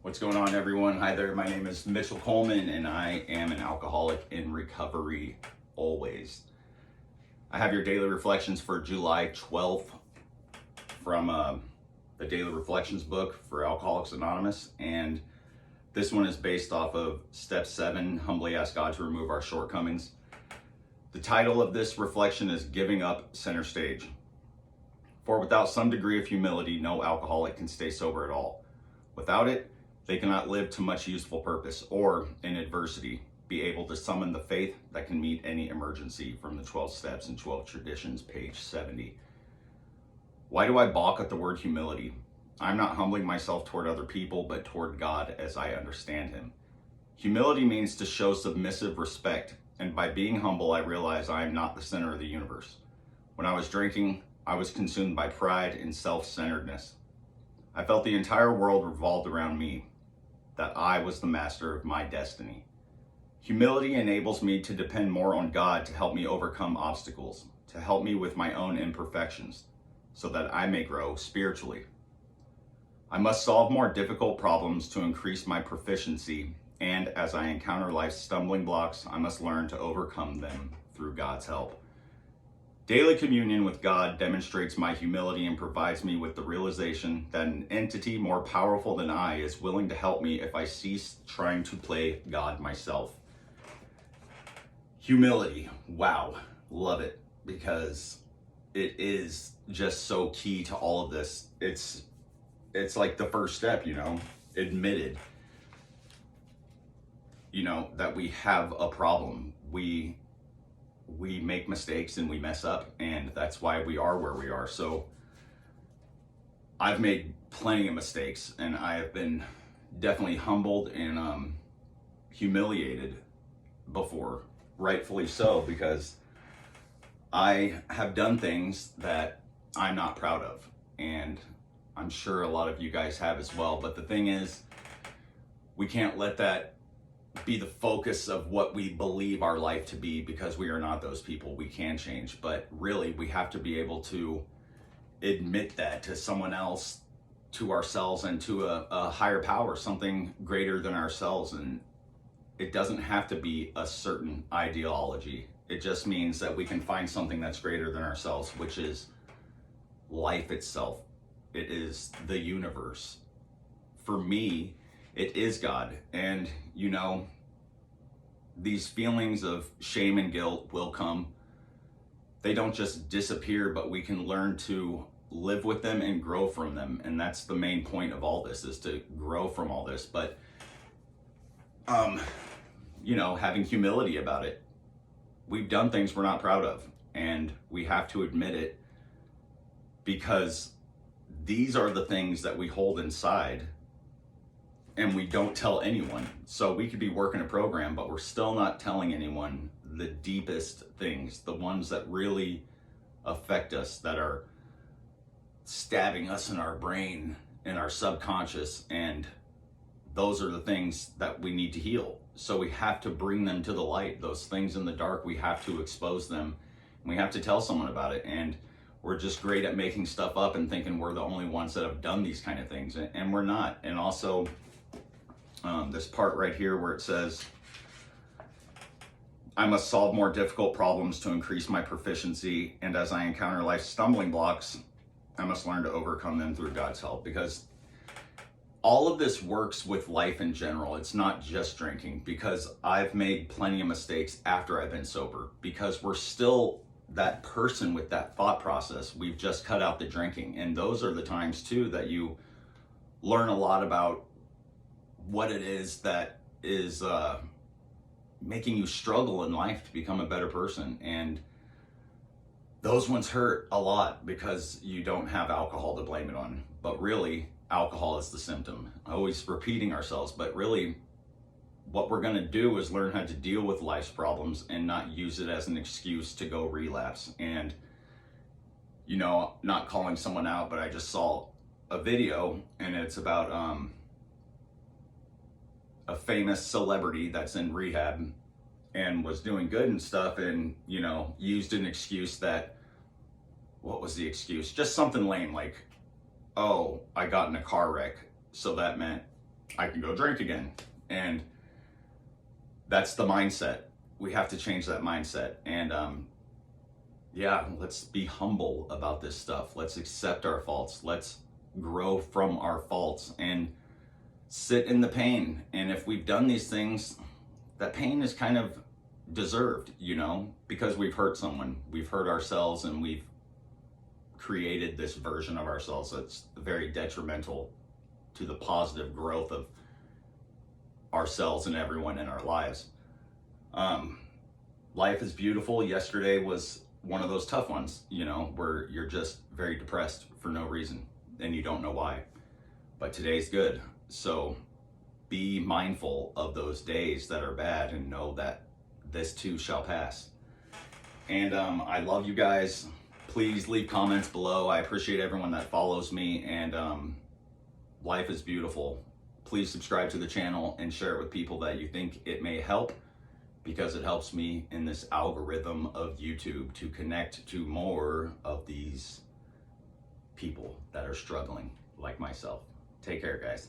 What's going on, everyone? Hi there, my name is Mitchell Coleman, and I am an alcoholic in recovery always. I have your daily reflections for July 12th from the Daily Reflections book for Alcoholics Anonymous, and this one is based off of Step 7, Humbly Ask God to Remove Our Shortcomings. The title of this reflection is Giving Up Center Stage. For without some degree of humility, no alcoholic can stay sober at all. Without it, they cannot live to much useful purpose, or, in adversity, be able to summon the faith that can meet any emergency, from the 12 Steps and 12 Traditions, page 70. Why do I balk at the word humility? I'm not humbling myself toward other people, but toward God as I understand Him. Humility means to show submissive respect, and by being humble, I realize I am not the center of the universe. When I was drinking, I was consumed by pride and self-centeredness. I felt the entire world revolved around me, that I was the master of my destiny. Humility enables me to depend more on God to help me overcome obstacles, to help me with my own imperfections, so that I may grow spiritually. I must solve more difficult problems to increase my proficiency, and as I encounter life's stumbling blocks, I must learn to overcome them through God's help. Daily communion with God demonstrates my humility and provides me with the realization that an entity more powerful than I is willing to help me if I cease trying to play God myself. Humility, wow, love it, because it is just so key to all of this. It's like the first step, admitted, that we have a problem. We make mistakes and we mess up, and that's why we are where we are. So I've made plenty of mistakes, and I have been definitely humbled and humiliated before, rightfully so, because I have done things that I'm not proud of, and I'm sure a lot of you guys have as well. But the thing is, we can't let that be the focus of what we believe our life to be, because we are not those people. We can change, but really we have to be able to admit that to someone else, to ourselves, and to a higher power, something greater than ourselves. And it doesn't have to be a certain ideology. It just means that we can find something that's greater than ourselves, which is life itself. It is the universe. For me, it is God. And these feelings of shame and guilt will come. They don't just disappear, but we can learn to live with them and grow from them. And that's the main point of all this, is to grow from all this. But, having humility about it. We've done things we're not proud of, and we have to admit it, because these are the things that we hold inside and we don't tell anyone. So we could be working a program, but we're still not telling anyone the deepest things, the ones that really affect us, that are stabbing us in our brain, in our subconscious. And those are the things that we need to heal. So we have to bring them to the light. Those things in the dark, we have to expose them. We have to tell someone about it. And we're just great at making stuff up and thinking we're the only ones that have done these kind of things, and we're not. And also, this part right here where it says, I must solve more difficult problems to increase my proficiency, and as I encounter life's stumbling blocks, I must learn to overcome them through God's help. Because all of this works with life in general. It's not just drinking, because I've made plenty of mistakes after I've been sober, because we're still that person with that thought process. We've just cut out the drinking. And those are the times too that you learn a lot about what it is that is making you struggle in life to become a better person. And those ones hurt a lot, because you don't have alcohol to blame it on. But really, alcohol is the symptom. Always repeating ourselves, but really what we're going to do is learn how to deal with life's problems and not use it as an excuse to go relapse. And not calling someone out, but I just saw a video, and it's about a famous celebrity that's in rehab and was doing good and stuff, and used an excuse that, what was the excuse? Just something lame, like, oh, I got in a car wreck, so that meant I can go drink again. And that's the mindset. We have to change that mindset. And yeah, let's be humble about this stuff. Let's accept our faults. Let's grow from our faults and sit in the pain. And if we've done these things, that pain is kind of deserved, you know, because we've hurt someone, we've hurt ourselves, and we've created this version of ourselves that's very detrimental to the positive growth of ourselves and everyone in our lives. Life is beautiful. Yesterday was one of those tough ones, you know, where you're just very depressed for no reason and you don't know why. But today's good. So be mindful of those days that are bad and know that this too shall pass. And I love you guys. Please leave comments below. I appreciate everyone that follows me, and life is beautiful. Please subscribe to the channel and share it with people that you think it may help, because it helps me in this algorithm of YouTube to connect to more of these people that are struggling like myself. Take care, guys.